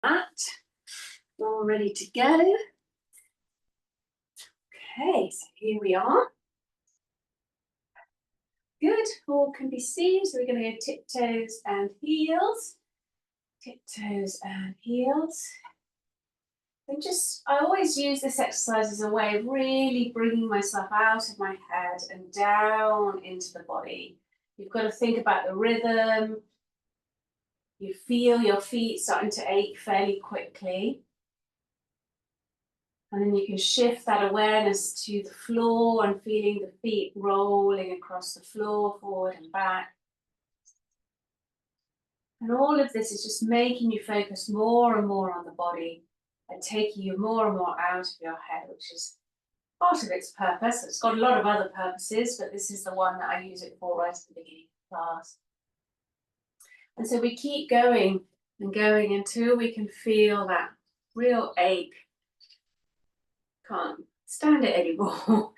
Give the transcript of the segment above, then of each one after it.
That. All ready to go. Okay, so here we are. Good, all can be seen. So we're going to go tiptoes and heels. Tiptoes and heels. And I always use this exercise as a way of really bringing myself out of my head and down into the body. You've got to think about the rhythm. You feel your feet starting to ache fairly quickly. And then you can shift that awareness to the floor and feeling the feet rolling across the floor, forward and back. And all of this is just making you focus more and more on the body and taking you more and more out of your head, which is part of its purpose. It's got a lot of other purposes, but this is the one that I use it for right at the beginning of the class. And so we keep going and going until we can feel that real ache. Can't stand it anymore.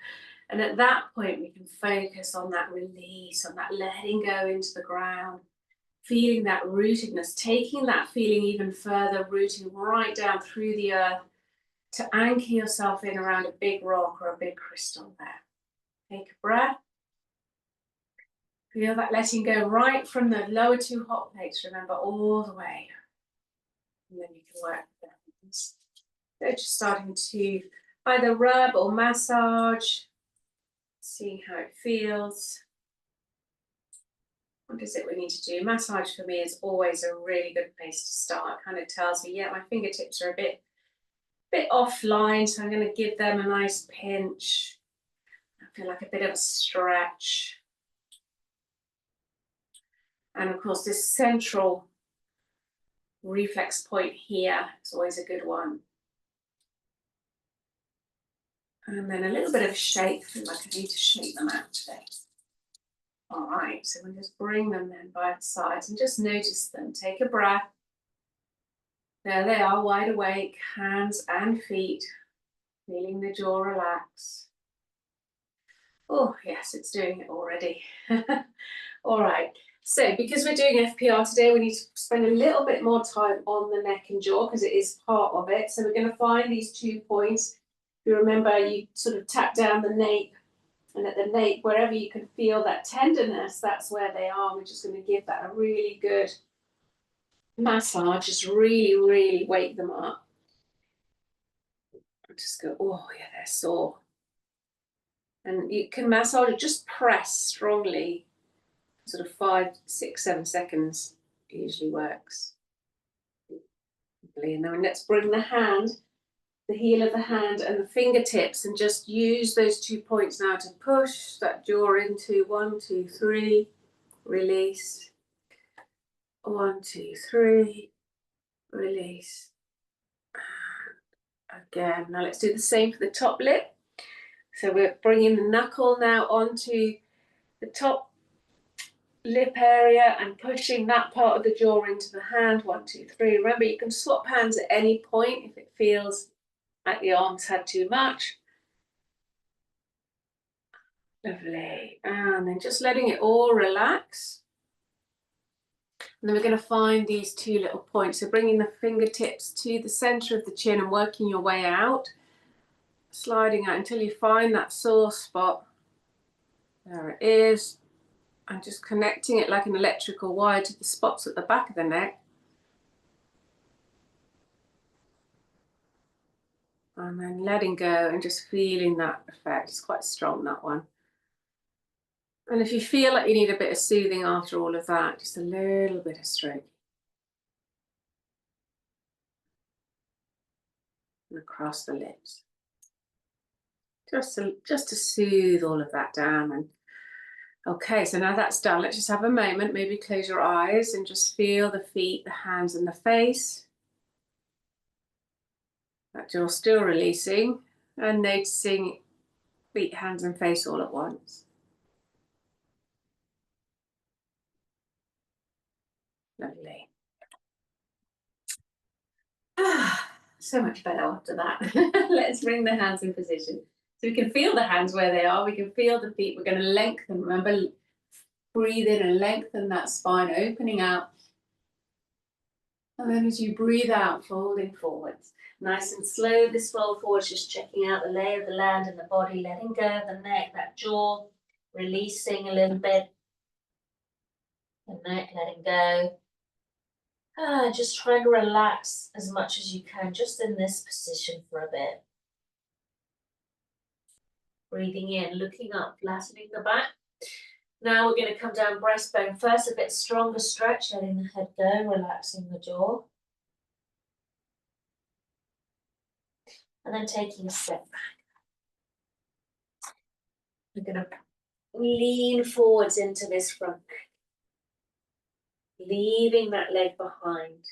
And at that point, we can focus on that release, on that letting go into the ground, feeling that rootedness, taking that feeling even further, rooting right down through the earth to anchor yourself in around a big rock or a big crystal there. Take a breath. Feel that letting go right from the lower two hot plates, remember, all the way. And then you can work with hands. So just starting to either rub or massage, seeing how it feels. What is it we need to do? Massage for me is always a really good place to start. It kind of tells me, yeah, my fingertips are a bit offline, so I'm going to give them a nice pinch. I feel like a bit of a stretch. And of course, this central reflex point here is always a good one. And then a little bit of shake. I feel like I need to shake them out today. All right, so we'll just bring them then by the sides and just notice them. Take a breath. There they are, wide awake, hands and feet. Feeling the jaw relax. Oh, yes, it's doing it already. All right, so because we're doing FPR today, we need to spend a little bit more time on the neck and jaw because it is part of it. So we're going to find these 2 points. If you remember, you sort of tap down the nape, and at the nape, wherever you can feel that tenderness, that's where they are. We're just going to give that a really good massage, just really, really wake them up. Just go, oh yeah, they're sore. And you can massage it, just press strongly, sort of 5, 6, 7 seconds usually works. And then let's bring the hand, the heel of the hand and the fingertips, and just use those 2 points now to push that jaw into 1, 2, 3, release. 1, 2, 3, release. Again, now let's do the same for the top lip. So we're bringing the knuckle now onto the top lip area and pushing that part of the jaw into the hand. 1, 2, 3. Remember, you can swap hands at any point if it feels like the arms had too much. Lovely. And then just letting it all relax. And then we're going to find these 2 little points. So bringing the fingertips to the center of the chin and working your way out. Sliding out until you find that sore spot. There it is. And just connecting it like an electrical wire to the spots at the back of the neck. And then letting go and just feeling that effect. It's quite strong, that one. And if you feel like you need a bit of soothing after all of that, just a little bit of stroke. And across the lips. Just to soothe all of that down. And okay, so now that's done. Let's just have a moment. Maybe close your eyes and just feel the feet, the hands and the face. That jaw still releasing and noticing feet, hands and face all at once. Lovely. So much better after that. Let's bring the hands in position. So we can feel the hands where they are. We can feel the feet. We're going to lengthen. Remember, breathe in and lengthen that spine, opening out. And then as you breathe out, folding forwards. Nice and slow, this fold forwards, just checking out the lay of the land and the body, letting go of the neck, that jaw, releasing a little bit. The neck, letting go. Just trying to relax as much as you can, just in this position for a bit. Breathing in, looking up, flattening the back. Now we're going to come down breastbone first, a bit stronger stretch, letting the head go, relaxing the jaw. And then taking a step back. We're going to lean forwards into this front neck. Leaving that leg behind.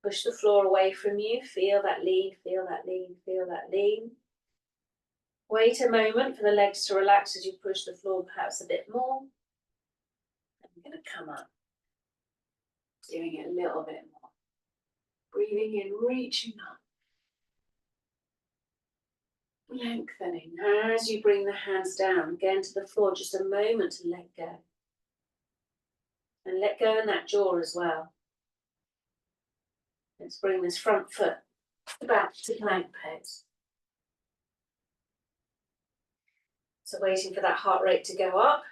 Push the floor away from you. Feel that lean, feel that lean, feel that lean. Wait a moment for the legs to relax as you push the floor perhaps a bit more. I'm going to come up. Doing it a little bit more. Breathing in, reaching up. Lengthening as you bring the hands down again to the floor, just a moment to let go. And let go in that jaw as well. Let's bring this front foot back to plank pose. So waiting for that heart rate to go up.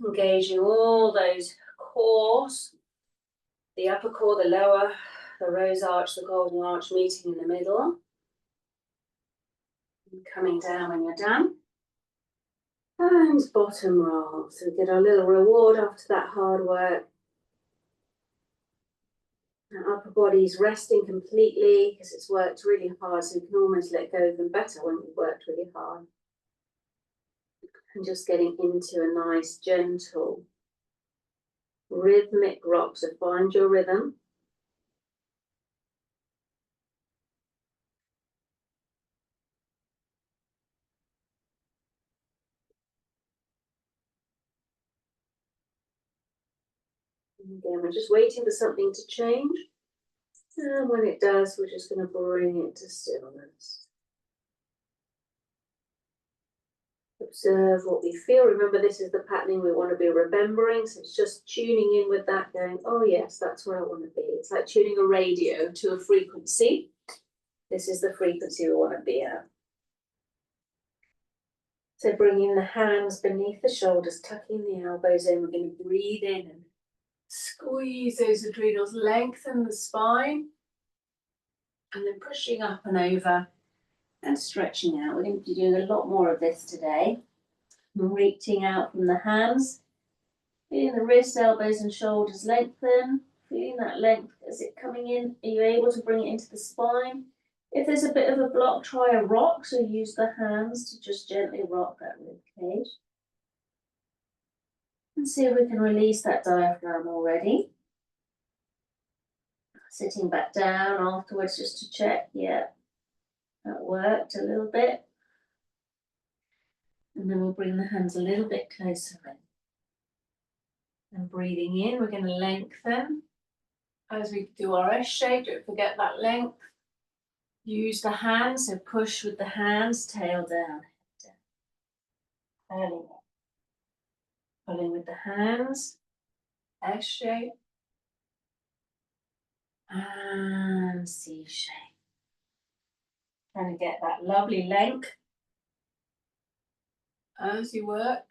Engaging all those cores, the upper core, the lower, the rose arch, the golden arch meeting in the middle. And coming down when you're done. And bottom roll. So we get our little reward after that hard work. Our upper body's resting completely because it's worked really hard, so we can almost let go of them better when we've worked really hard. And just getting into a nice, gentle, rhythmic rock. So find your rhythm. And again, we're just waiting for something to change. And when it does, we're just going to bring it to stillness. Observe what we feel. Remember, this is the patterning we want to be remembering. So it's just tuning in with that, going, oh yes, that's where I want to be. It's like tuning a radio to a frequency. This is the frequency we want to be at. So bringing the hands beneath the shoulders, tucking the elbows in. We're going to breathe in and squeeze those adrenals, lengthen the spine. And then pushing up and over and stretching out. We're going to be doing a lot more of this today. Reaching out from the hands, feeling the wrists, elbows and shoulders lengthen, feeling that length as it coming in. Are you able to bring it into the spine? If there's a bit of a block, try a rock, so use the hands to just gently rock that rib cage. And see if we can release that diaphragm already. Sitting back down afterwards just to check, yeah, that worked a little bit. And then we'll bring the hands a little bit closer in. And breathing in, we're going to lengthen. As we do our S shape, don't forget that length. Use the hands, so push with the hands, tail down, head down. Curling up. Pulling with the hands, S shape. And C shape. Trying to get that lovely length as you work.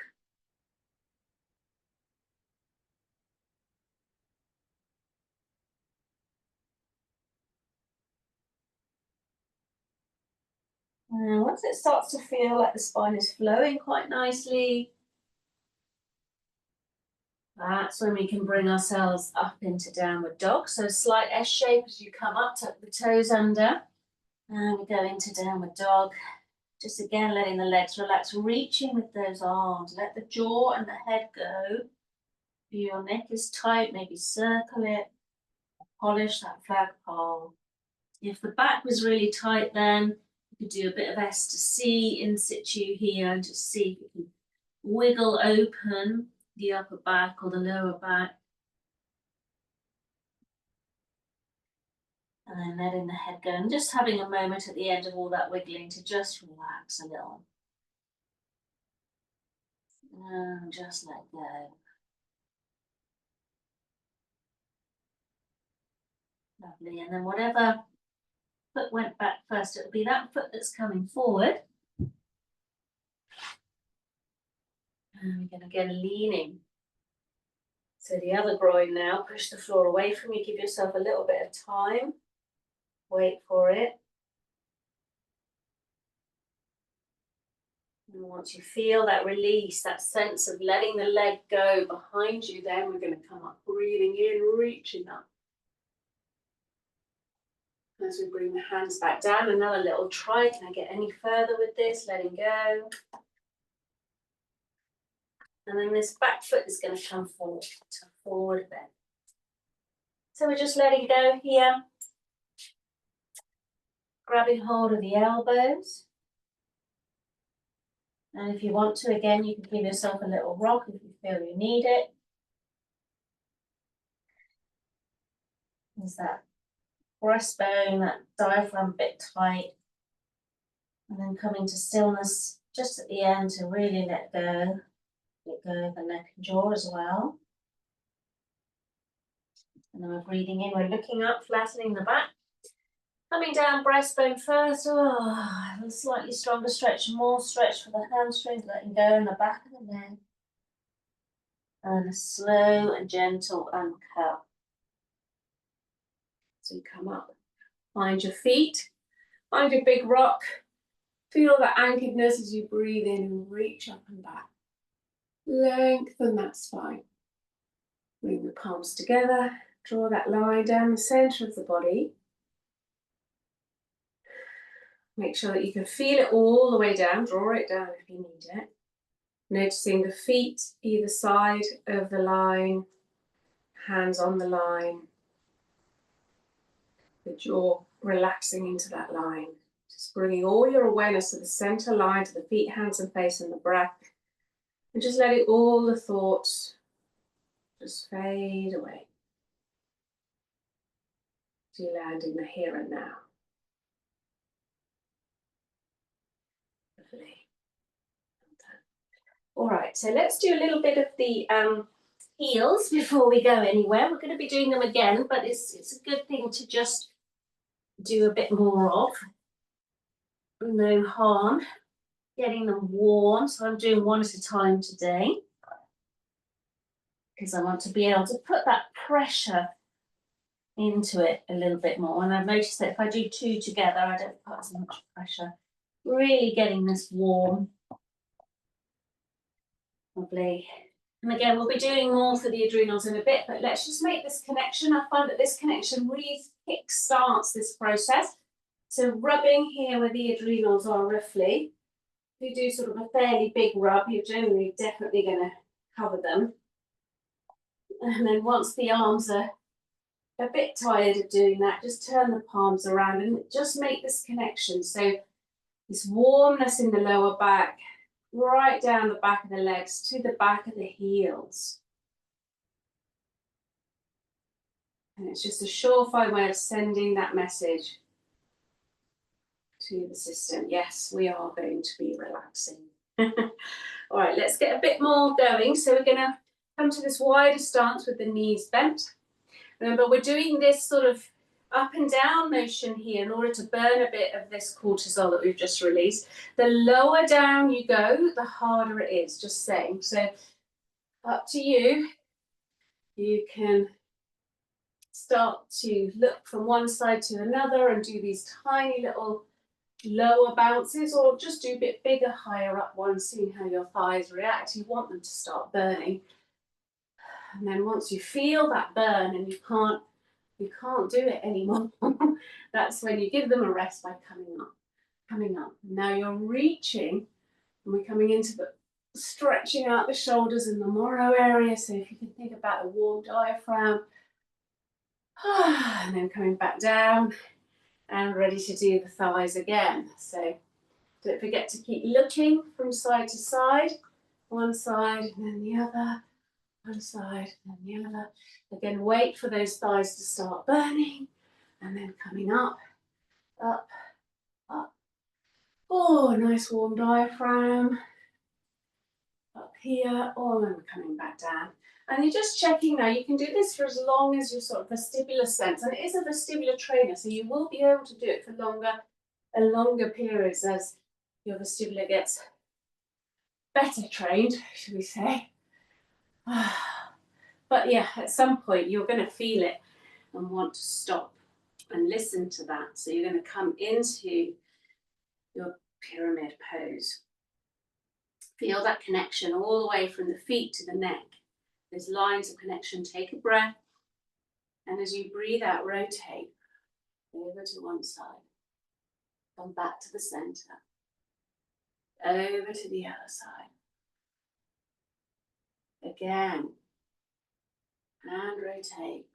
And once it starts to feel like the spine is flowing quite nicely, that's when we can bring ourselves up into downward dog. So slight S shape as you come up, tuck the toes under. And we go into downward dog. Just again, letting the legs relax, reaching with those arms. Let the jaw and the head go. If your neck is tight, maybe circle it. Polish that flagpole. If the back was really tight, then you could do a bit of S to C in situ here and just see if you can wiggle open the upper back or the lower back. And then letting the head go and just having a moment at the end of all that wiggling to just relax a little. And just let go. Lovely. And then whatever foot went back first, it'll be that foot that's coming forward. And we're going to get a leaning. So the other groin now, push the floor away from you, give yourself a little bit of time. Wait for it. And once you feel that release, that sense of letting the leg go behind you, then we're going to come up, breathing in, reaching up. As we bring the hands back down, another little try. Can I get any further with this? Letting go. And then this back foot is going to come forward, to forward bend. So we're just letting go here. Grabbing hold of the elbows. And if you want to, again, you can give yourself a little rock if you feel you need it. There's that breastbone, that diaphragm bit tight. And then coming to stillness just at the end to really let go. Let go of the neck and jaw as well. And then we're breathing in, we're looking up, flattening the back. Coming down, breastbone first. Oh, a slightly stronger stretch, more stretch for the hamstrings, letting go in the back of the neck. And a slow and gentle uncurl. So you come up, find your feet, find your big rock. Feel that anchoredness as you breathe in and reach up and back. Lengthen that spine. Bring the palms together, draw that line down the center of the body. Make sure that you can feel it all the way down, draw it down if you need it. Noticing the feet either side of the line, hands on the line, the jaw relaxing into that line. Just bringing all your awareness to the center line, to the feet, hands and face and the breath. And just letting all the thoughts just fade away. So you land in the here and now. Lovely. All right, so let's do a little bit of the heels before we go anywhere. We're going to be doing them again, but it's a good thing to just do a bit more of. No harm getting them warm, so I'm doing one at a time today because I want to be able to put that pressure into it a little bit more. And I've noticed that if I do two together, I don't put as much pressure. Really getting this warm. Lovely. And again, we'll be doing more for the adrenals in a bit, but let's just make this connection. I find that this connection really kick-starts this process. So rubbing here where the adrenals are roughly. If you do sort of a fairly big rub, you're generally definitely going to cover them. And then once the arms are a bit tired of doing that, just turn the palms around and just make this connection. So this warmness in the lower back, right down the back of the legs to the back of the heels. And it's just a surefire way of sending that message to the system. Yes, we are going to be relaxing. All right, let's get a bit more going. So we're going to come to this wider stance with the knees bent. Remember, we're doing this sort of up and down motion here in order to burn a bit of this cortisol that we've just released. The lower down you go, the harder it is, just saying. So up to you. You can start to look from one side to another and do these tiny little lower bounces, or just do a bit bigger, higher up ones, seeing how your thighs react. You want them to start burning. And then once you feel that burn and you can't do it anymore, that's when you give them a rest by coming up. Now you're reaching, and we're coming into the stretching out the shoulders in the Moro area. So if you can think about a warm diaphragm, and then coming back down and ready to do the thighs again. So don't forget to keep looking from side to side, one side and then the other, one side and then the other. Again, wait for those thighs to start burning and then coming up, up, up. Oh, nice warm diaphragm. Up here, or I'm coming back down. And you're just checking now. You can do this for as long as your sort of vestibular sense, and it is a vestibular trainer, so you will be able to do it for longer periods as your vestibular gets better trained, should we say. But yeah, at some point you're going to feel it and want to stop and listen to that. So you're going to come into your pyramid pose. Feel that connection all the way from the feet to the neck. There's lines of connection. Take a breath. And as you breathe out, rotate over to one side. Come back to the center. Over to the other side. Again. And rotate.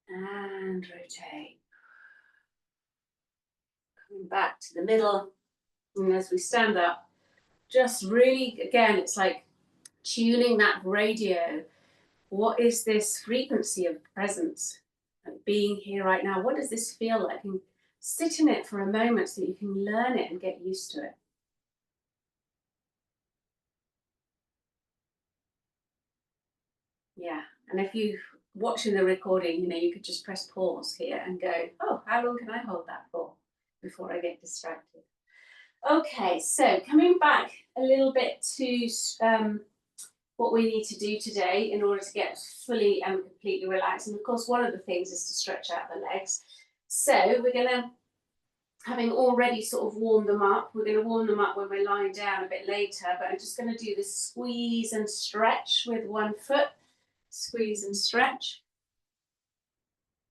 And rotate. Coming back to the middle. And as we stand up, just really, again, it's like tuning that radio. What is this frequency of presence? Like being here right now. What does this feel like? And sit in it for a moment so you can learn it and get used to it. Yeah, and if you're watching the recording, you could just press pause here and go, oh, how long can I hold that for before I get distracted? Okay, so coming back a little bit to what we need to do today in order to get fully and completely relaxed. And of course, one of the things is to stretch out the legs. So we're going to, having already sort of warmed them up, we're going to warm them up when we're lying down a bit later, but I'm just going to do this squeeze and stretch with one foot. Squeeze and stretch.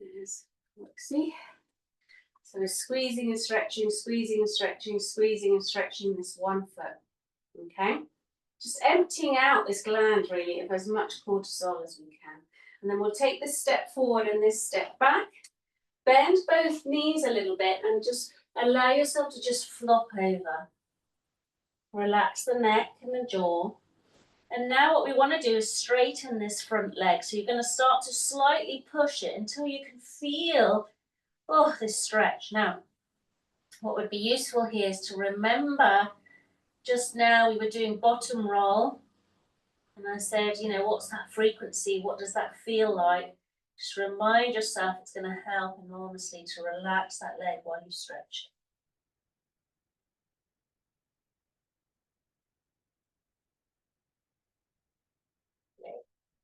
There's Lexi. So we're squeezing and stretching, squeezing and stretching, squeezing and stretching this one foot. Okay? Just emptying out this gland really of as much cortisol as we can. And then we'll take this step forward and this step back. Bend both knees a little bit and just allow yourself to just flop over. Relax the neck and the jaw. And now what we want to do is straighten this front leg. So you're going to start to slightly push it until you can feel, this stretch. Now, what would be useful here is to remember, just now we were doing bottom roll. And I said, what's that frequency? What does that feel like? Just remind yourself it's going to help enormously to relax that leg while you stretch.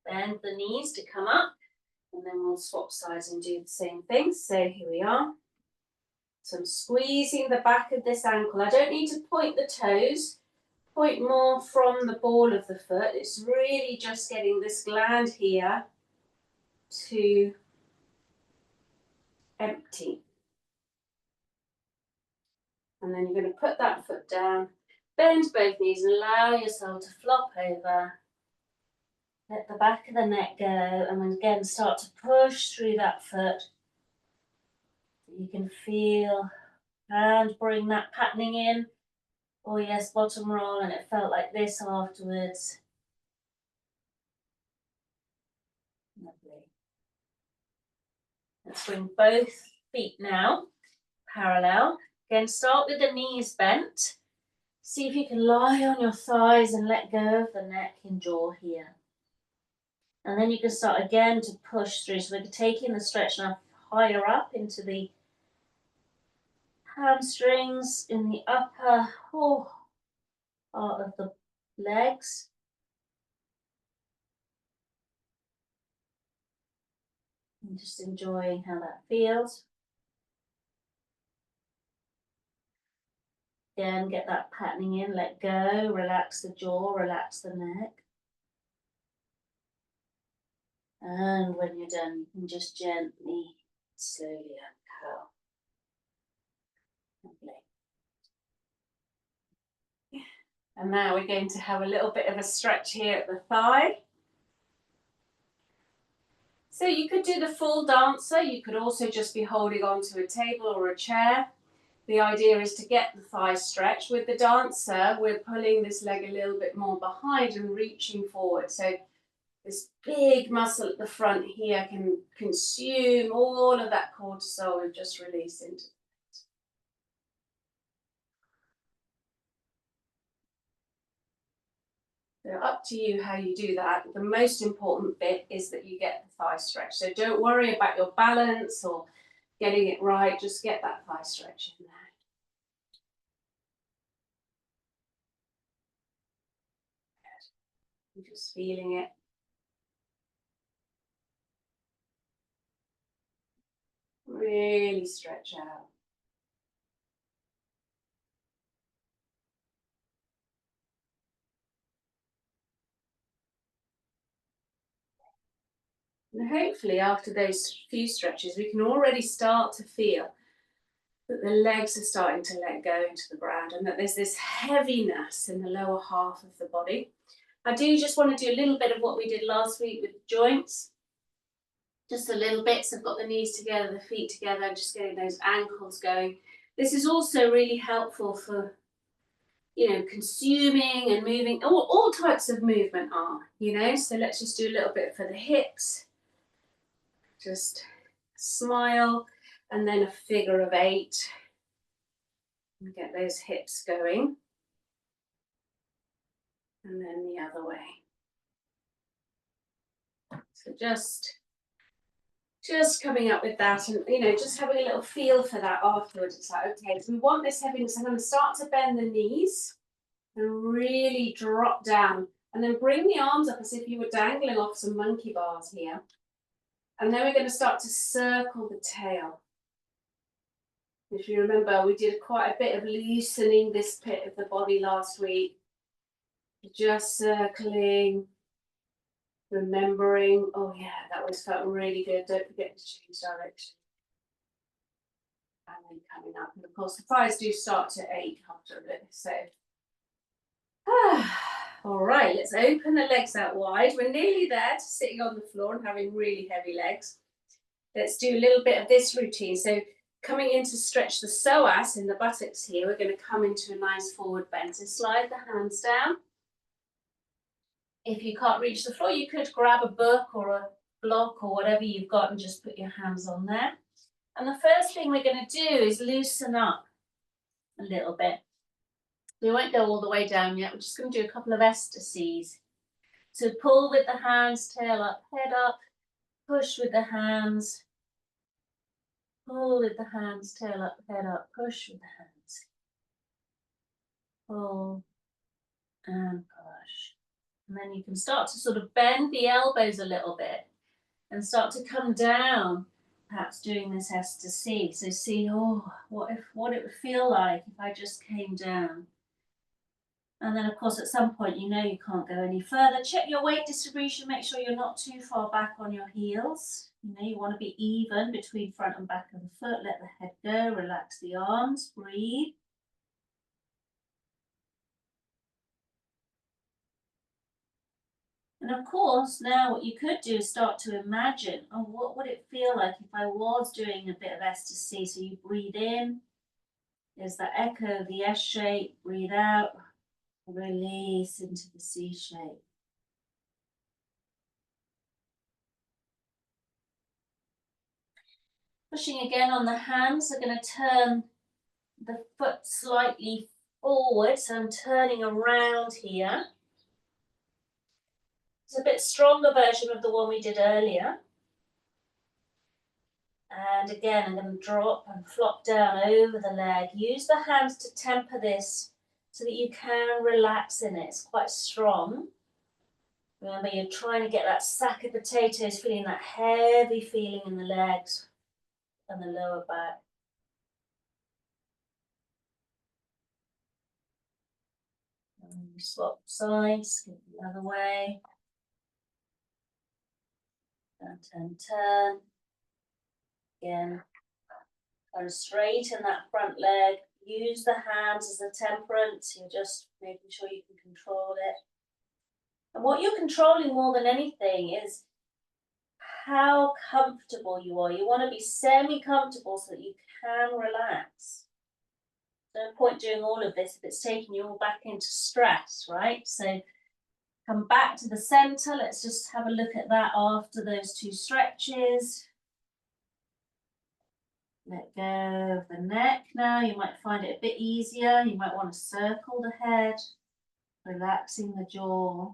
Bend the knees to come up, and then we'll swap sides and do the same thing. So here we are. So I'm squeezing the back of this ankle. I don't need to point the toes, point more from the ball of the foot. It's really just getting this gland here to empty. And then you're going to put that foot down, bend both knees and allow yourself to flop over. Let the back of the neck go, and then again start to push through that foot. You can feel and bring that patterning in. Oh yes, bottom roll, and it felt like this afterwards. Lovely. Let's bring both feet now parallel. Again, start with the knees bent. See if you can lie on your thighs and let go of the neck and jaw here. And then you can start again to push through. So we're taking the stretch now higher up into the hamstrings, in the upper part of the legs. And just enjoying how that feels. Again, get that patterning in, let go, relax the jaw, relax the neck. And when you're done, you can just gently, slowly uncurl. Lovely. And now we're going to have a little bit of a stretch here at the thigh. So you could do the full dancer. You could also just be holding onto a table or a chair. The idea is to get the thigh stretched. With the dancer, we're pulling this leg a little bit more behind and reaching forward. So this big muscle at the front here can consume all of that cortisol we've just released into it. So up to you how you do that. The most important bit is that you get the thigh stretch. So don't worry about your balance or getting it right. Just get that thigh stretch in there. Good. I'm just feeling it. Really stretch out. And hopefully after those few stretches, we can already start to feel that the legs are starting to let go into the ground and that there's this heaviness in the lower half of the body. I do just want to do a little bit of what we did last week with the joints. Just a little bit, so I've got the knees together, the feet together, just getting those ankles going. This is also really helpful for, consuming and moving. All types of movement are, so let's just do a little bit for the hips. Just smile and then a figure of 8. And get those hips going. And then the other way. So just coming up with that and, just having a little feel for that afterwards. It's like, okay, so we want this heaviness. I'm going to start to bend the knees and really drop down. And then bring the arms up as if you were dangling off some monkey bars here. And then we're going to start to circle the tail. If you remember, we did quite a bit of loosening this bit of the body last week. Just circling, remembering, oh yeah, that was felt really good. Don't forget to change direction. And then coming up. And of course, the thighs do start to ache after a bit. So, all right, let's open the legs out wide. We're nearly there to sitting on the floor and having really heavy legs. Let's do a little bit of this routine. So coming in to stretch the psoas in the buttocks here, we're going to come into a nice forward bend. So slide the hands down. If you can't reach the floor, you could grab a book or a block or whatever you've got and just put your hands on there. And the first thing we're going to do is loosen up a little bit. We won't go all the way down yet. We're just going to do a couple of ecstasies. So pull with the hands, tail up, head up. Push with the hands. Pull with the hands, tail up, head up. Push with the hands. Pull and push. And then you can start to sort of bend the elbows a little bit and start to come down, perhaps doing this ecstasy. So see, what it would feel like if I just came down. And then, of course, at some point, you can't go any further. Check your weight distribution. Make sure you're not too far back on your heels. You want to be even between front and back of the foot. Let the head go. Relax the arms. Breathe. And of course, now what you could do is start to imagine, what would it feel like if I was doing a bit of ecstasy? So you breathe in. There's that echo, the S shape. Breathe out. Release into the C shape. Pushing again on the hands, I'm going to turn the foot slightly forward, so I'm turning around here. It's a bit stronger version of the one we did earlier. And again, I'm going to drop and flop down over the leg. Use the hands to temper this so that you can relax in it. It's quite strong. Remember, you're trying to get that sack of potatoes, feeling that heavy feeling in the legs and the lower back. And swap sides, go the other way. Turn, turn, turn. Again, and straighten that front leg. Use the hands as a temperance. You're just making sure you can control it. And what you're controlling more than anything is how comfortable you are. You want to be semi-comfortable so that you can relax. No point doing all of this if it's taking you all back into stress, right? So come back to the center. Let's just have a look at that after those 2 stretches. Let go of the neck now. You might find it a bit easier. You might want to circle the head. Relaxing the jaw.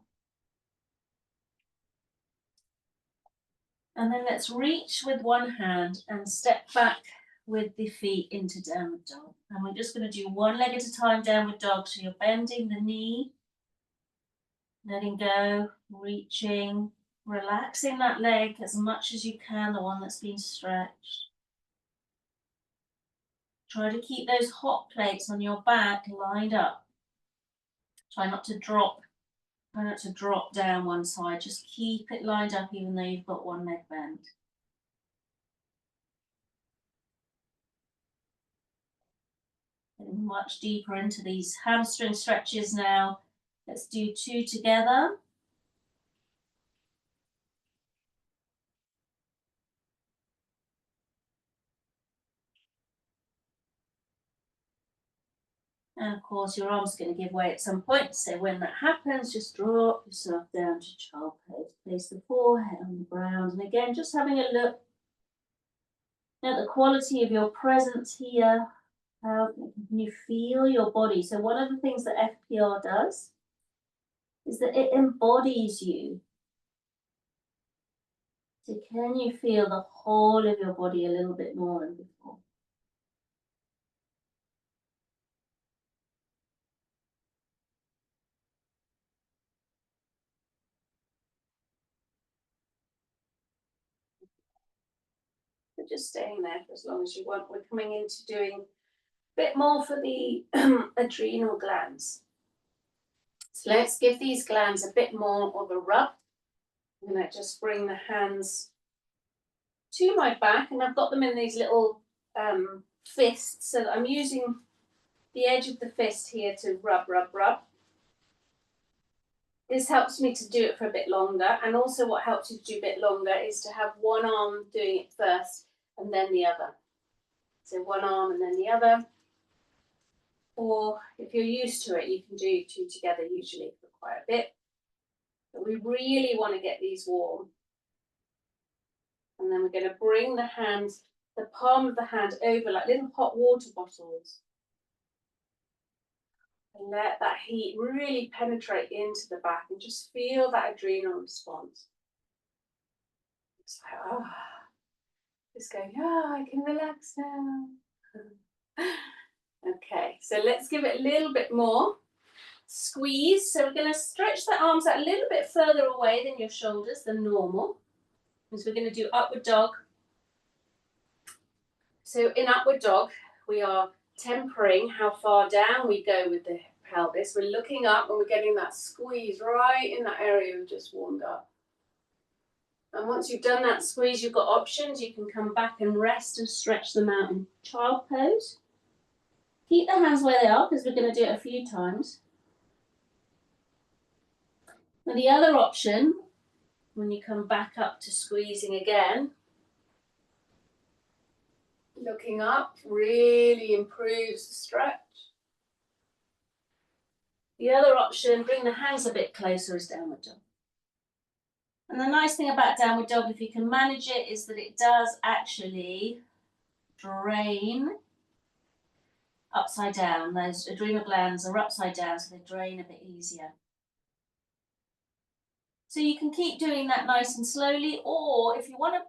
And then let's reach with one hand and step back with the feet into downward dog. And we're just going to do one leg at a time, downward dog. So you're bending the knee, letting go, reaching, relaxing that leg as much as you can, the one that's been stretched. Try to keep those hot plates on your back lined up. Try not to drop down one side. Just keep it lined up even though you've got one leg bent. Getting much deeper into these hamstring stretches now. Let's do 2 together. And of course, your arm's going to give way at some point. So when that happens, just drop yourself down to child pose. Place the forehead on the ground. And again, just having a look at the quality of your presence here. How can you feel your body? So one of the things that FPR does is that it embodies you. So can you feel the whole of your body a little bit more than before? But just staying there for as long as you want. We're coming into doing a bit more for the adrenal glands. So let's give these glands a bit more of a rub. I'm going to just bring the hands to my back, and I've got them in these little fists, so that I'm using the edge of the fist here to rub. This helps me to do it for a bit longer, and also what helps you to do a bit longer is to have one arm doing it first and then the other. So one arm and then the other. Or if you're used to it, you can do 2 together usually for quite a bit. But we really want to get these warm. And then we're going to bring the hands, the palm of the hand over like little hot water bottles. And let that heat really penetrate into the back and just feel that adrenal response. It's like, oh, just going, oh, I can relax now. Okay, so let's give it a little bit more. Squeeze. So we're going to stretch the arms out a little bit further away than your shoulders than normal. Because we're going to do upward dog. So in upward dog, we are tempering how far down we go with the pelvis. We're looking up and we're getting that squeeze right in that area we've just warmed up. And once you've done that squeeze, you've got options. You can come back and rest and stretch them out in child pose. Keep the hands where they are because we're going to do it a few times. And the other option, when you come back up to squeezing again, looking up really improves the stretch. The other option, bring the hands a bit closer, is downward dog. And the nice thing about downward dog, if you can manage it, is that it does actually drain upside down. Those adrenal glands are upside down, so they drain a bit easier. So you can keep doing that nice and slowly, or if you want to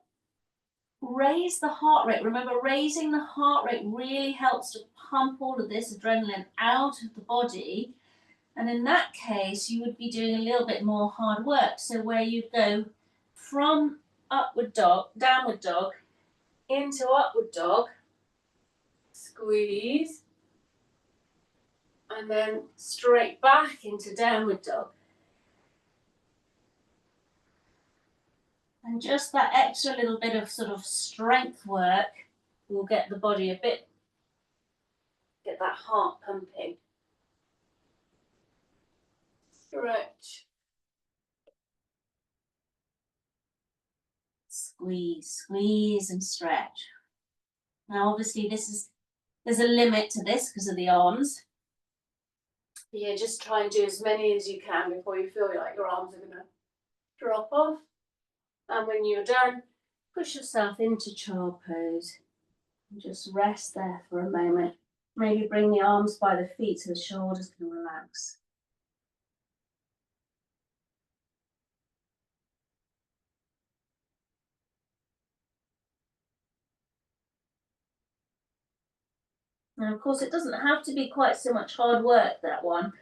raise the heart rate, remember raising the heart rate really helps to pump all of this adrenaline out of the body. And in that case, you would be doing a little bit more hard work. So where you go from upward dog, downward dog, into upward dog, squeeze, and then straight back into downward dog. And just that extra little bit of sort of strength work will get the body a bit, get that heart pumping. Stretch. Squeeze, squeeze and stretch. Now obviously there's a limit to this because of the arms. Yeah, just try and do as many as you can before you feel like your arms are going to drop off. And when you're done, push yourself into child pose and just rest there for a moment. Maybe bring the arms by the feet so the shoulders can relax. Now, of course, it doesn't have to be quite so much hard work, that one,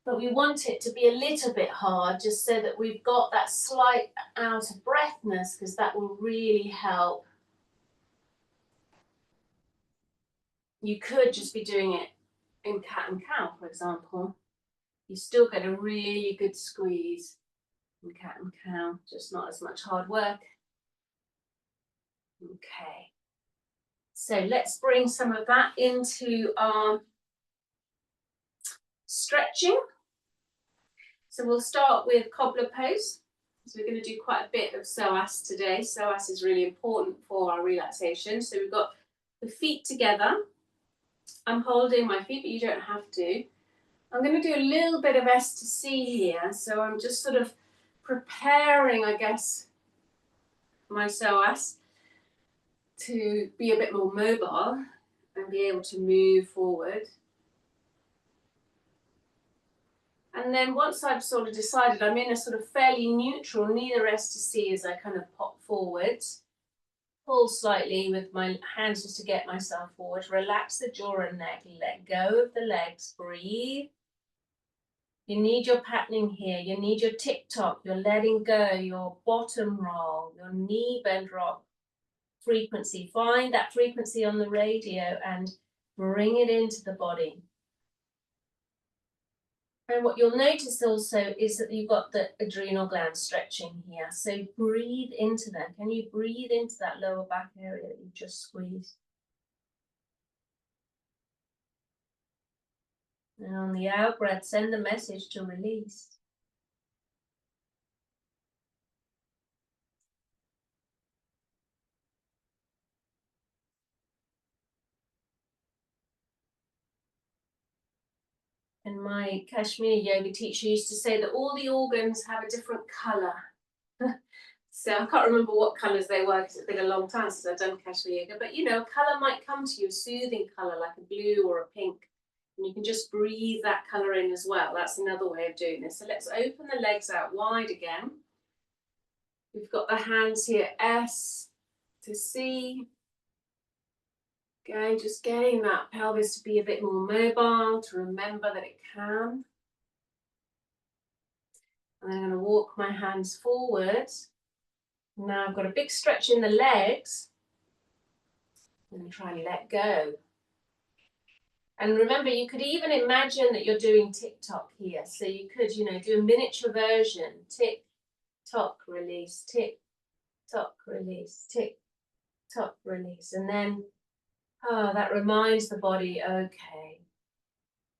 but we want it to be a little bit hard just so that we've got that slight out of breathness, because that will really help. You could just be doing it in cat and cow, for example. You still get a really good squeeze in cat and cow, just not as much hard work. Okay. So let's bring some of that into our stretching. So we'll start with cobbler pose. So we're going to do quite a bit of psoas today. Psoas is really important for our relaxation. So we've got the feet together. I'm holding my feet, but you don't have to. I'm going to do a little bit of S to C here. So I'm just sort of preparing, I guess, my psoas to be a bit more mobile and be able to move forward. And then once I've sort of decided I'm in a sort of fairly neutral, neither S to C, as I kind of pop forward, pull slightly with my hands just to get myself forward, relax the jaw and neck, let go of the legs, breathe. You need your patterning here, you need your tick-tock, your letting go, your bottom roll, your knee bend rock frequency. Find that frequency on the radio and bring it into the body. And what you'll notice also is that you've got the adrenal glands stretching here. So breathe into them. Can you breathe into that lower back area that you just squeezed? And on the out breath, send the message to release. And my Kashmir yoga teacher used to say that all the organs have a different colour. So I can't remember what colours they were because it's been a long time since I've done Kashmir yoga. But you know, a colour might come to you, a soothing colour like a blue or a pink. And you can just breathe that colour in as well. That's another way of doing this. So let's open the legs out wide again. We've got the hands here, S to C. Okay, just getting that pelvis to be a bit more mobile, to remember that it can. And I'm going to walk my hands forward. Now I've got a big stretch in the legs. I'm going to try and let go. And remember, you could even imagine that you're doing tick-tock here. So you could, you know, do a miniature version. Tick-tock, release, tick-tock, release, tick-tock, release. And then, that reminds the body, okay.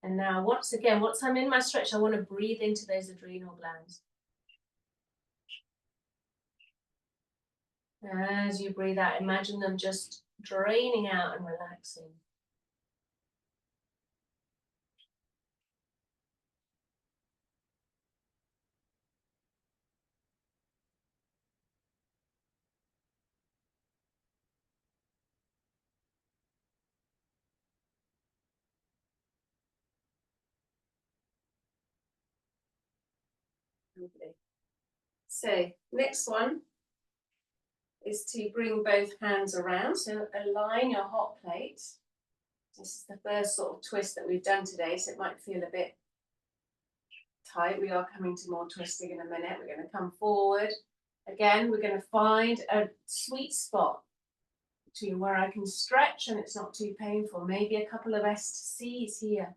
And now, once again, once I'm in my stretch, I want to breathe into those adrenal glands. As you breathe out, imagine them just draining out and relaxing. Lovely. So, next one is to bring both hands around. So align your hot plate. This is the first sort of twist that we've done today, so it might feel a bit tight. We are coming to more twisting in a minute. We're going to come forward. Again, we're going to find a sweet spot between where I can stretch and it's not too painful. Maybe a couple of S to C's here.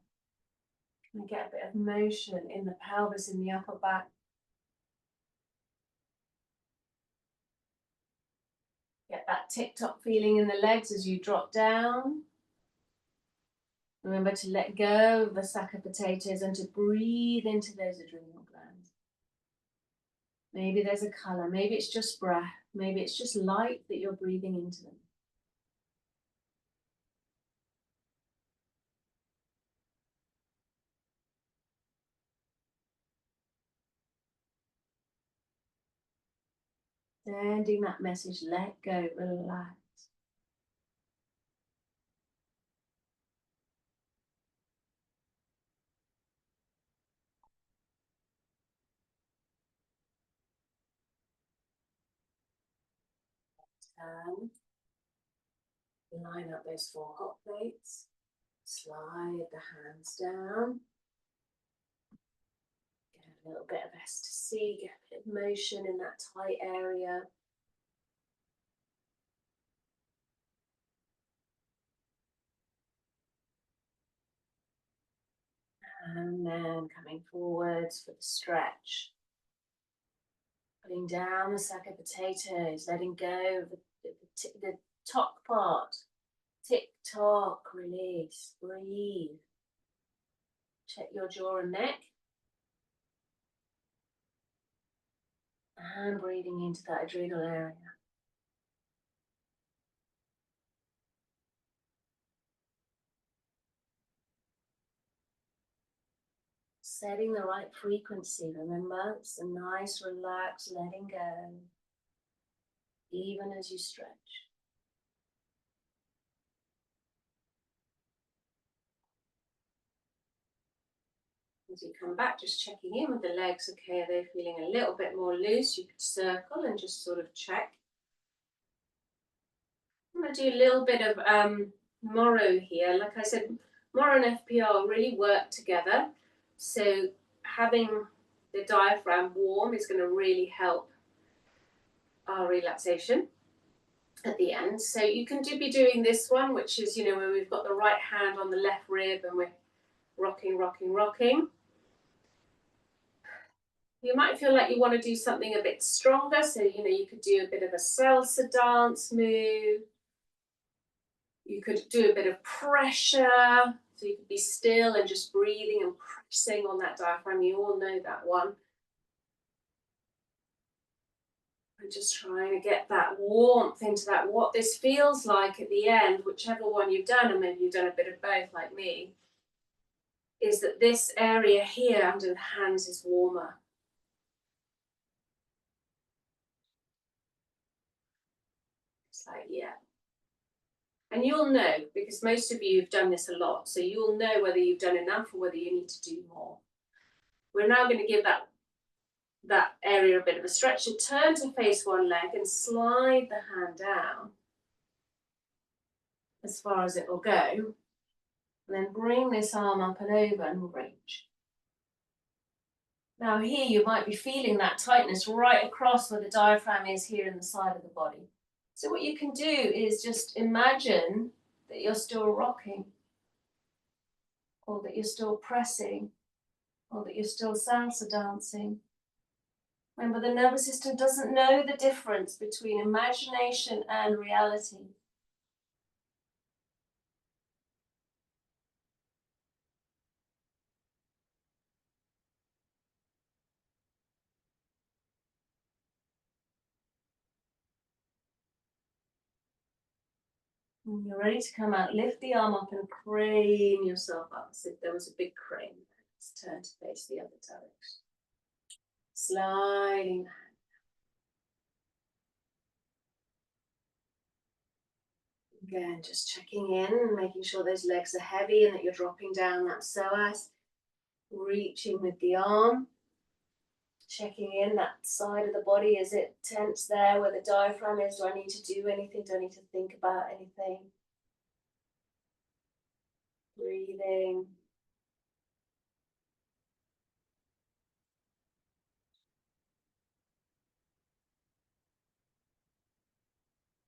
Can I get a bit of motion in the pelvis, in the upper back? Get that tick-tock feeling in the legs as you drop down. Remember to let go of the sack of potatoes and to breathe into those adrenal glands. Maybe there's a colour, maybe it's just breath, maybe it's just light that you're breathing into them. Sending that message, let go, relax. Turn, Line up those 4 hot plates. Slide the hands down. Get a little bit of ecstasy, get a bit of motion in that tight area. And then coming forwards for the stretch. Putting down the sack of potatoes, letting go of the top part. Tick tock, release, breathe. Check your jaw and neck. And breathing into that adrenal area. Setting the right frequency, remember, it's a nice, relaxed, letting go, even as you stretch. As you come back, just checking in with the legs, okay, are they feeling a little bit more loose? You could circle and just sort of check. I'm going to do a little bit of Moro here. Like I said, Moro and FPR really work together. So having the diaphragm warm is going to really help our relaxation at the end. So you can be doing this one, which is, where we've got the right hand on the left rib and we're rocking, rocking, rocking. You might feel like you want to do something a bit stronger. So, you could do a bit of a salsa dance move. You could do a bit of pressure. So you could be still and just breathing and pressing on that diaphragm. You all know that one. And just trying to get that warmth into that, what this feels like at the end, whichever one you've done, and maybe you've done a bit of both like me, is that this area here under the hands is warmer. It's like, yeah. And you'll know, because most of you have done this a lot, so you'll know whether you've done enough or whether you need to do more. We're now going to give that area a bit of a stretch. So turn to face one leg and slide the hand down as far as it will go. And then bring this arm up and over and reach. Now here you might be feeling that tightness right across where the diaphragm is here in the side of the body. So what you can do is just imagine that you're still rocking, or that you're still pressing, or that you're still salsa dancing. Remember, the nervous system doesn't know the difference between imagination and reality. When you're ready to come out, lift the arm up and crane yourself up as if there was a big crane. Let's turn to face the other direction. Sliding the hand. Again, just checking in, making sure those legs are heavy and that you're dropping down that psoas. Reaching with the arm. Checking in that side of the body. Is it tense there where the diaphragm is? Do I need to do anything? Do I need to think about anything? Breathing.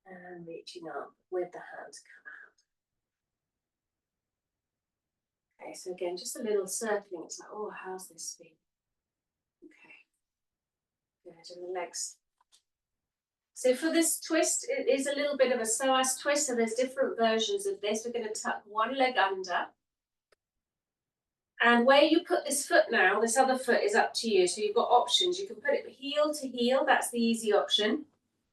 And reaching up with the hands come out. Okay, so again, just a little circling. It's like, oh, how's this feel? Okay. Good, and the legs. So for this twist, it is a little bit of a psoas twist. So there's different versions of this. We're going to tuck one leg under. And where you put this foot now, this other foot is up to you. So you've got options. You can put it heel to heel. That's the easy option.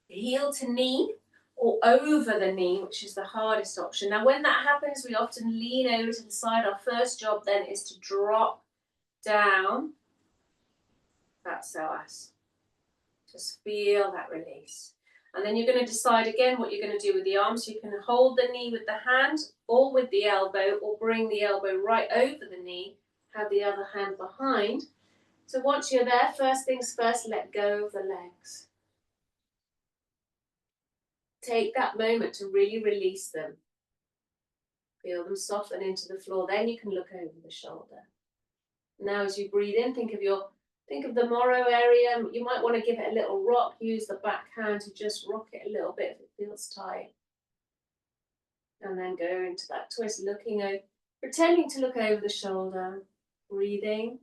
Heel to knee, or over the knee, which is the hardest option. Now, when that happens, we often lean over to the side. Our first job then is to drop down that psoas. Just feel that release. And then you're going to decide again what you're going to do with the arms. So you can hold the knee with the hand or with the elbow, or bring the elbow right over the knee, have the other hand behind. So once you're there, first things first, let go of the legs. Take that moment to really release them. Feel them soften into the floor. Then you can look over the shoulder. Now as you breathe in, think of the Moro area. You might want to give it a little rock. Use the back hand to just rock it a little bit if it feels tight. And then go into that twist, pretending to look over the shoulder, breathing.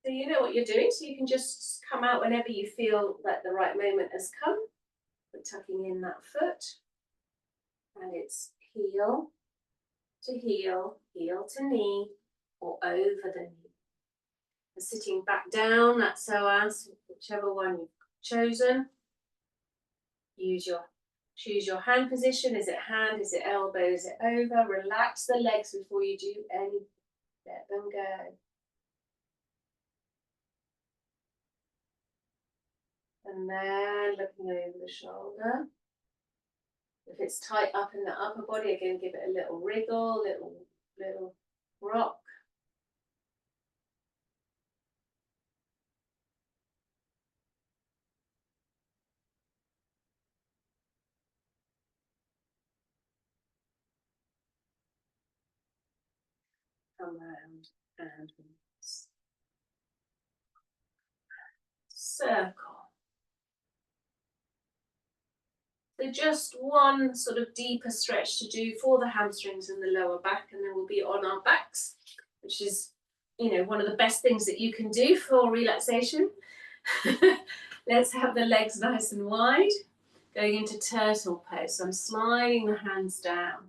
So you know what you're doing, so you can just come out whenever you feel that the right moment has come. We're tucking in that foot. And it's heel to heel, heel to knee, or over the knee. And sitting back down, that psoas, whichever one you've chosen. Choose your hand position. Is it hand? Is it elbow? Is it over? Relax the legs before you do anything. Let them go. And then looking over the shoulder. If it's tight up in the upper body, again, give it a little wriggle, little rock. Come round and release. Circle. So just one sort of deeper stretch to do for the hamstrings and the lower back, and then we'll be on our backs, which is, one of the best things that you can do for relaxation. Let's have the legs nice and wide, going into turtle pose. So I'm sliding the hands down.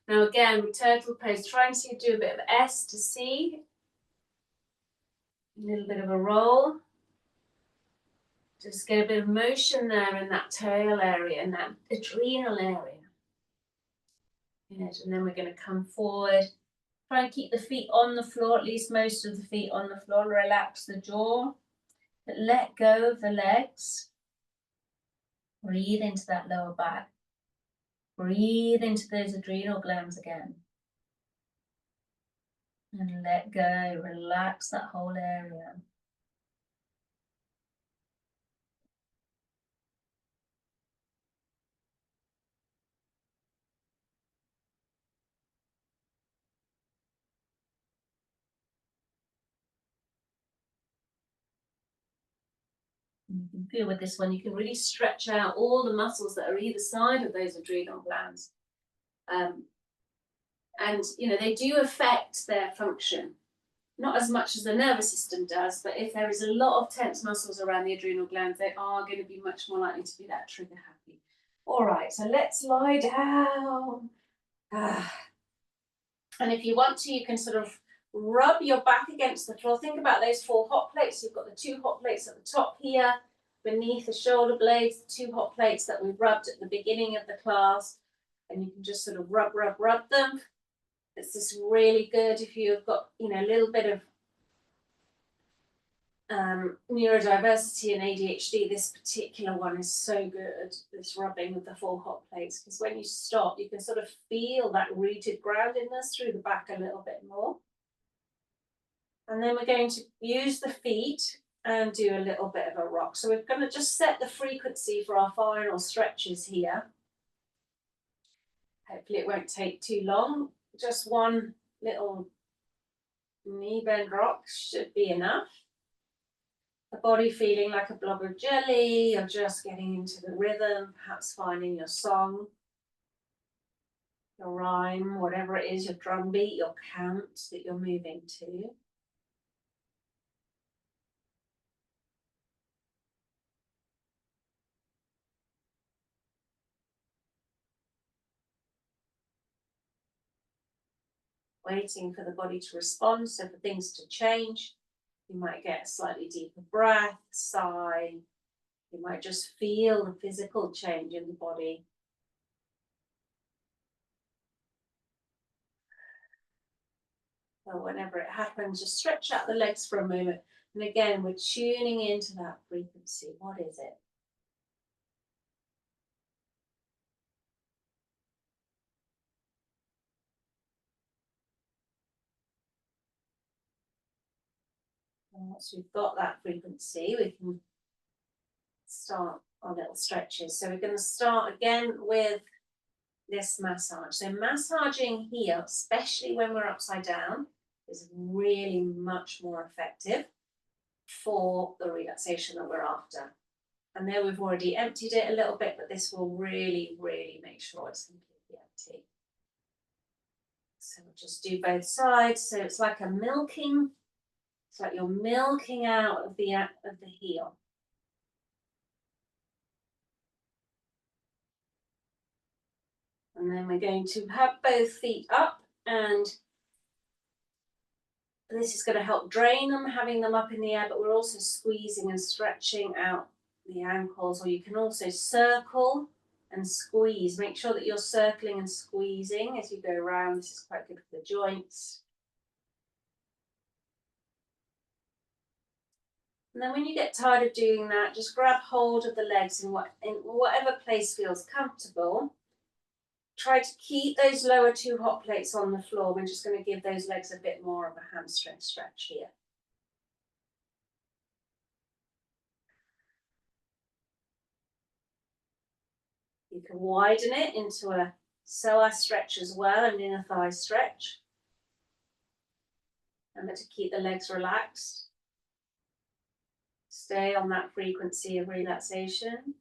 Now again, with turtle pose, trying to do a bit of S to C, a little bit of a roll. Just get a bit of motion there in that tail area and that adrenal area. Good. And then we're going to come forward. Try and keep the feet on the floor, at least most of the feet on the floor. Relax the jaw. But let go of the legs. Breathe into that lower back. Breathe into those adrenal glands again. And let go. Relax that whole area. You can feel with this one, you can really stretch out all the muscles that are either side of those adrenal glands. And, they do affect their function. Not as much as the nervous system does, but if there is a lot of tense muscles around the adrenal glands, they are going to be much more likely to be that trigger happy. All right, so let's lie down. And if you want to, you can sort of rub your back against the floor. Think about those 4 hot plates. You've got the 2 hot plates at the top here, beneath the shoulder blades, the 2 hot plates that we rubbed at the beginning of the class. And you can just sort of rub them. It's just really good if you've got, a little bit of neurodiversity and ADHD. This particular one is so good, this rubbing with the 4 hot plates, because when you stop, you can sort of feel that rooted groundedness through the back a little bit more. And then we're going to use the feet and do a little bit of a rock. So we're going to just set the frequency for our final stretches here. Hopefully it won't take too long. Just one little knee bend rock should be enough. The body feeling like a blob of jelly. You're just getting into the rhythm, perhaps finding your song, your rhyme, whatever it is, your drum beat, your count that you're moving to. Waiting for the body to respond, so for things to change, you might get a slightly deeper breath, sigh. You might just feel the physical change in the body. So whenever it happens, just stretch out the legs for a moment. And again, we're tuning into that frequency. What is it? And once we've got that frequency, we can start our little stretches. So we're going to start again with this massage. So massaging here, especially when we're upside down, is really much more effective for the relaxation that we're after. And there we've already emptied it a little bit, but this will really, really make sure it's completely empty. So we'll just do both sides. So it's like a milking, it's like you're milking out of the heel. And then we're going to have both feet up, and this is going to help drain them, having them up in the air, but we're also squeezing and stretching out the ankles, or you can also circle and squeeze. Make sure that you're circling and squeezing as you go around. This is quite good for the joints. And then when you get tired of doing that, just grab hold of the legs in whatever place feels comfortable. Try to keep those lower two hot plates on the floor. We're just going to give those legs a bit more of a hamstring stretch here. You can widen it into a psoas stretch as well, an inner thigh stretch. Remember to keep the legs relaxed. Stay on that frequency of relaxation.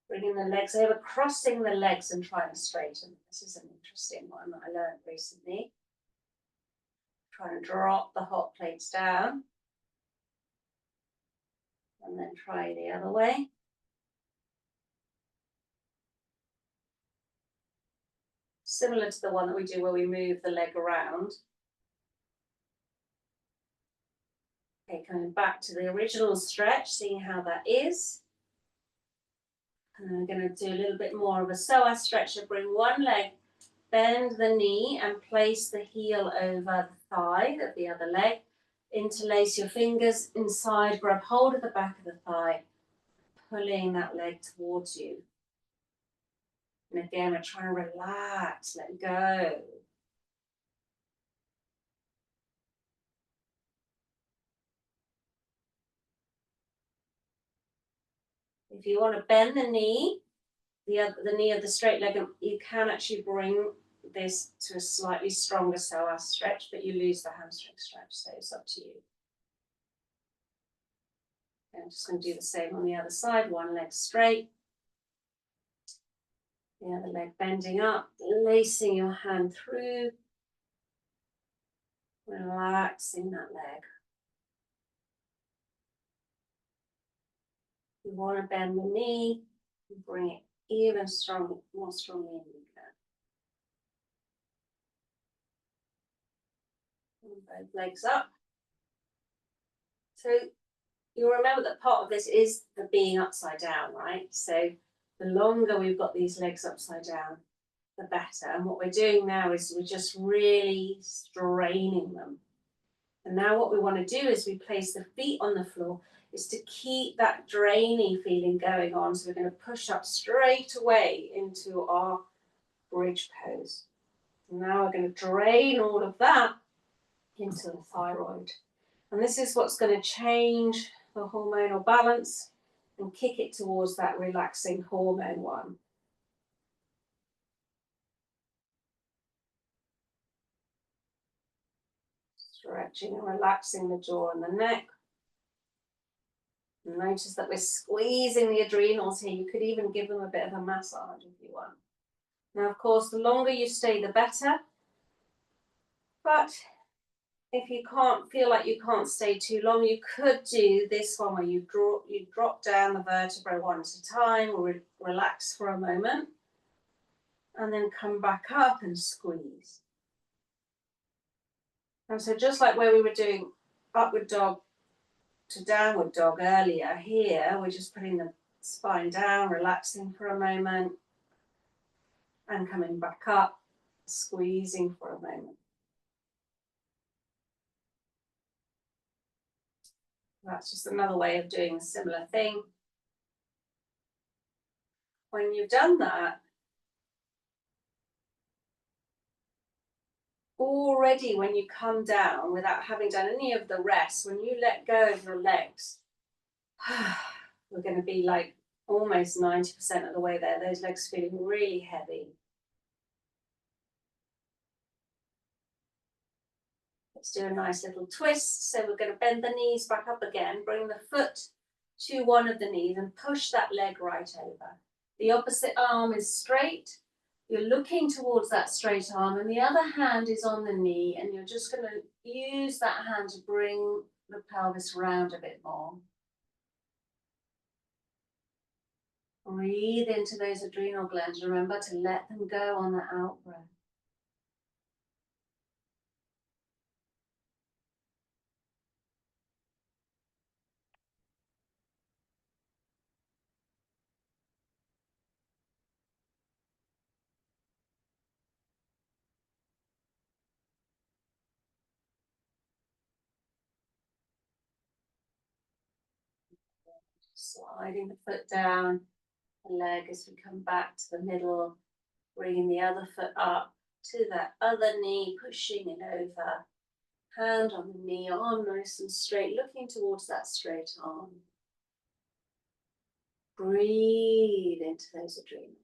Bringing the legs over, crossing the legs and trying to straighten. This is an interesting one that I learned recently. Try and drop the hot plates down. And then try the other way. Similar to the one that we do where we move the leg around. Okay, coming back to the original stretch, seeing how that is. And then we're going to do a little bit more of a psoas stretch. So bring one leg, bend the knee and place the heel over the thigh of the other leg. Interlace your fingers inside, grab hold of the back of the thigh, pulling that leg towards you. And again, we're trying to relax, let go. If you want to bend the knee, the knee of the straight leg, you can actually bring this to a slightly stronger psoas stretch, but you lose the hamstring stretch, so it's up to you. Okay, I'm just going to do the same on the other side, one leg straight, the other leg bending up, lacing your hand through, relaxing that leg. You want to bend the knee, bring it even stronger, more strongly in you can. And both legs up. So you'll remember that part of this is the being upside down, right? So the longer we've got these legs upside down, the better. And what we're doing now is we're just really straining them. And now what we want to do is we place the feet on the floor is to keep that draining feeling going on. So we're going to push up straight away into our bridge pose. And now we're going to drain all of that into the thyroid. And this is what's going to change the hormonal balance and kick it towards that relaxing hormone one. Stretching and relaxing the jaw and the neck. And notice that we're squeezing the adrenals here. You could even give them a bit of a massage if you want. Now, of course, the longer you stay, the better. But if you can't feel like you can't stay too long, you could do this one where you drop down the vertebrae one at a time, or relax for a moment, and then come back up and squeeze. And so just like where we were doing upward dog to downward dog earlier, here we're just putting the spine down, relaxing for a moment, And coming back up, squeezing for a moment. That's just another way of doing a similar thing. When you've done that, already when you come down without having done any of the rest, when you let go of your legs, we're going to be like almost 90% of the way there. Those legs feeling really heavy. Let's do a nice little twist. So we're going to bend the knees back up again, bring the foot to one of the knees and push that leg right over. The opposite arm is straight. You're looking towards that straight arm and the other hand is on the knee, and you're just going to use that hand to bring the pelvis round a bit more. Breathe into those adrenal glands. Remember to let them go on the out breath. Sliding the foot down, the leg as we come back to the middle, bringing the other foot up to that other knee, pushing it over. Hand on the knee, arm nice and straight, looking towards that straight arm. Breathe into those adrenal glands.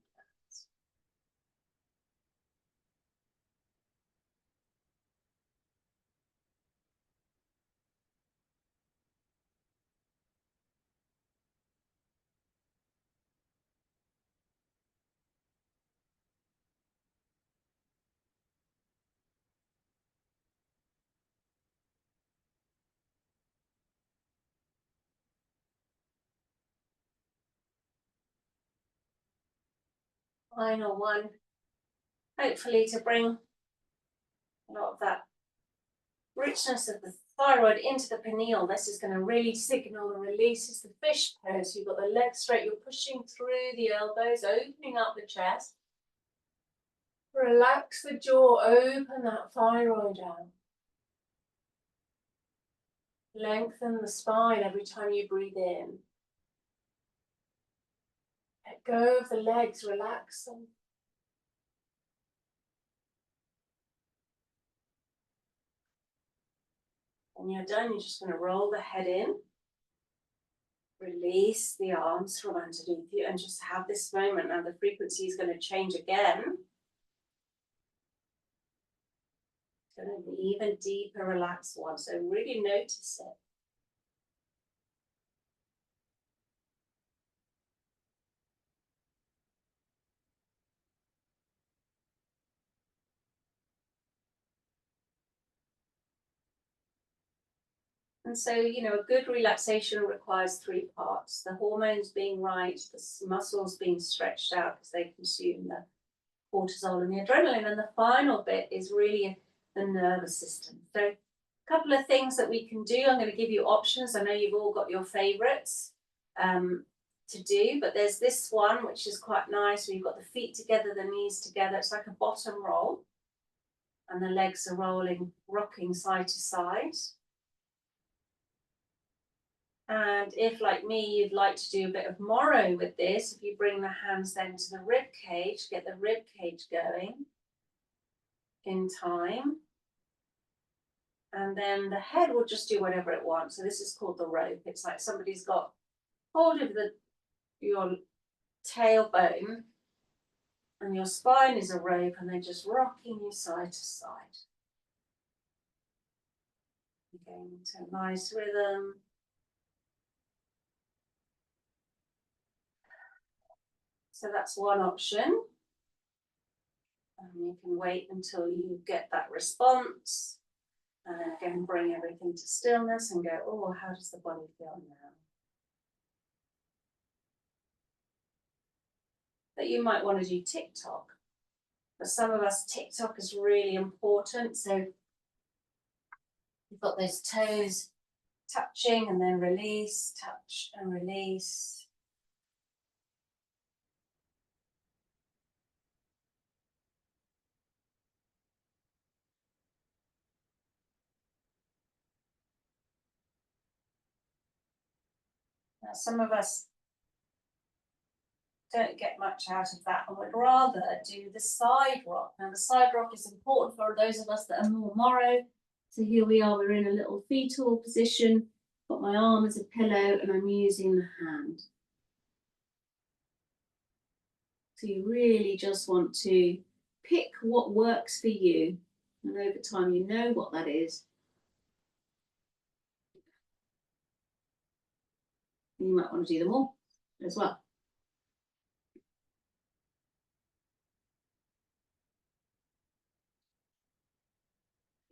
Final one. Hopefully to bring a lot of that richness of the thyroid into the pineal. This is going to really signal the release. It's the fish pose. You've got the legs straight. You're pushing through the elbows, opening up the chest. Relax the jaw. Open that thyroid out. Lengthen the spine every time you breathe in. Let go of the legs. Relax them. When you're done, you're just going to roll the head in. Release the arms from underneath you and just have this moment. Now the frequency is going to change again. It's going to be even deeper, relaxed one. So really notice it. And so, a good relaxation requires 3 parts. The hormones being right, the muscles being stretched out because they consume the cortisol and the adrenaline. And the final bit is really the nervous system. So a couple of things that we can do. I'm going to give you options. I know you've all got your favorites to do, but there's this one, which is quite nice, where you've got the feet together, the knees together. It's like a bottom roll. And the legs are rolling, rocking side to side. And if, like me, you'd like to do a bit of Moro with this, if you bring the hands then to the rib cage, get the rib cage going in time. And then the head will just do whatever it wants. So this is called the rope. It's like somebody's got hold of your tailbone and your spine is a rope, and they're just rocking you side to side. Getting into a nice rhythm. So that's one option. And you can wait until you get that response. And then again, bring everything to stillness and go, oh, how does the body feel now? But you might want to do TikTok. For some of us, TikTok is really important. So you've got those toes touching and then release, touch and release. Now, some of us don't get much out of that and would rather do the side rock. Now, the side rock is important for those of us that are more Moro. So here we are, we're in a little fetal position. Got my arm as a pillow and I'm using the hand. So you really just want to pick what works for you. And over time, you know what that is. And you might want to do them all as well.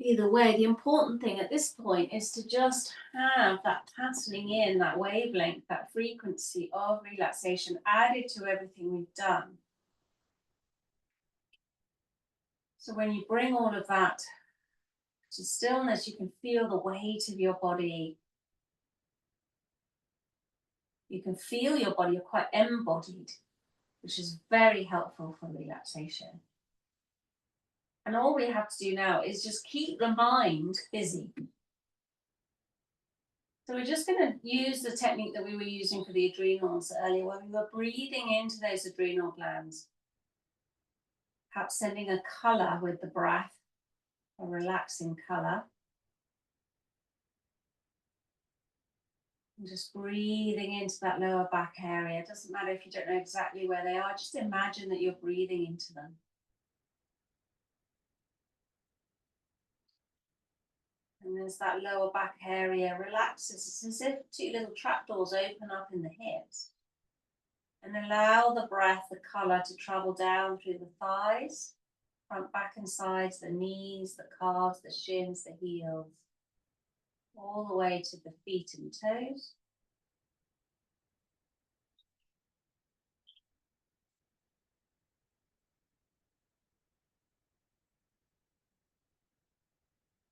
Either way, the important thing at this point is to just have that patterning in, that wavelength, that frequency of relaxation added to everything we've done. So when you bring all of that to stillness, you can feel the weight of your body. You can feel your body, you're quite embodied, which is very helpful for relaxation. And all we have to do now is just keep the mind busy. So we're just going to use the technique that we were using for the adrenals earlier, where we were breathing into those adrenal glands. Perhaps sending a colour with the breath, a relaxing colour. And just breathing into that lower back area. It doesn't matter if you don't know exactly where they are, just imagine that you're breathing into them. And there's that lower back area relaxes. It's as if two little trapdoors open up in the hips. And allow the breath, the colour to travel down through the thighs, front, back and sides, the knees, the calves, the shins, the heels, all the way to the feet and toes.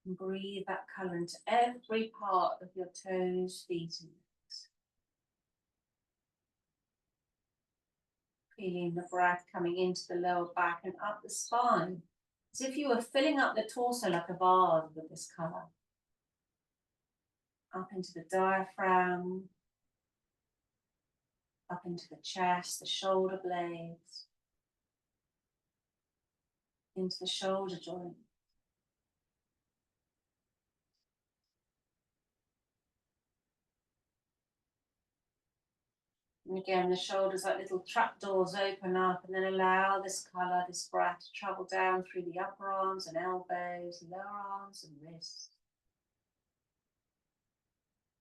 And breathe that colour into every part of your toes, feet and legs. Feeling the breath coming into the lower back and up the spine, as if you were filling up the torso like a vase with this colour. Up into the diaphragm, up into the chest, the shoulder blades, into the shoulder joint. And again, the shoulders like little trapdoors open up, and then allow this colour, this breath to travel down through the upper arms and elbows, lower arms and wrists.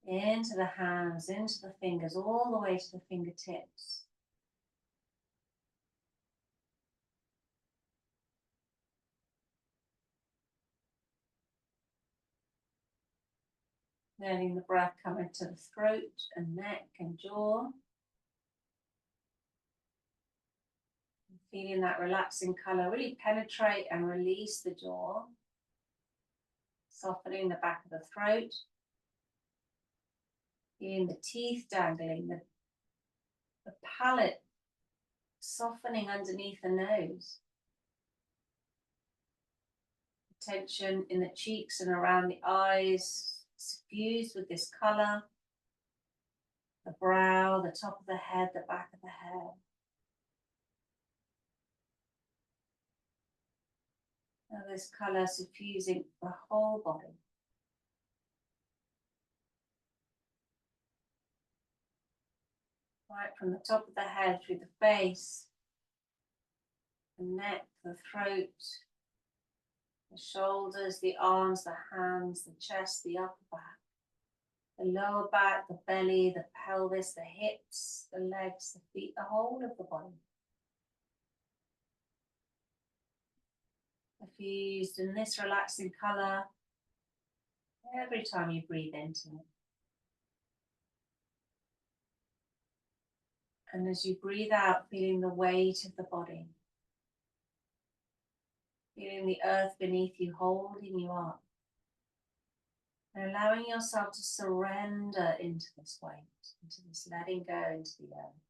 Into the hands, into the fingers, all the way to the fingertips. Letting the breath come into the throat and neck and jaw. Feeling that relaxing colour really penetrate and release the jaw. Softening the back of the throat. Feeling the teeth dangling, the palate softening underneath the nose. Tension in the cheeks and around the eyes, suffused with this colour. The brow, the top of the head, the back of the head. Now this colour suffusing the whole body. Right from the top of the head through the face, the neck, the throat, the shoulders, the arms, the hands, the chest, the upper back, the lower back, the belly, the pelvis, the hips, the legs, the feet, the whole of the body. Diffused in this relaxing colour every time you breathe into it. And as you breathe out, feeling the weight of the body. Feeling the earth beneath you holding you up. And allowing yourself to surrender into this weight, into this letting go into the earth.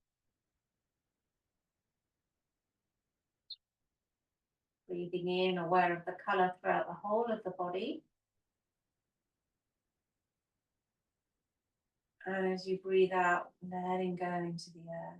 Breathing in, aware of the colour throughout the whole of the body. And as you breathe out, letting go into the earth.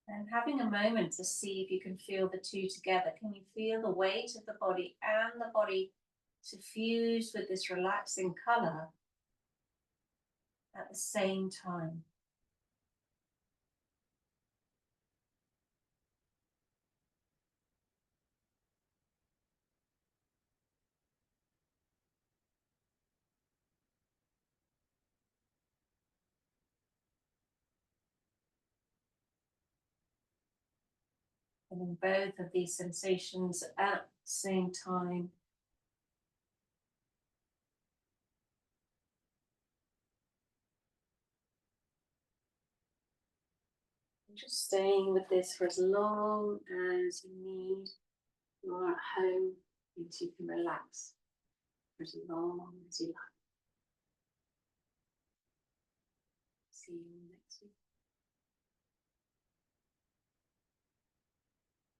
And having a moment to see if you can feel the two together. Can you feel the weight of the body and the body to fuse with this relaxing color at the same time? And in both of these sensations at the same time. Just staying with this for as long as you need. You're at home and you can relax for as long as you like. See you next week.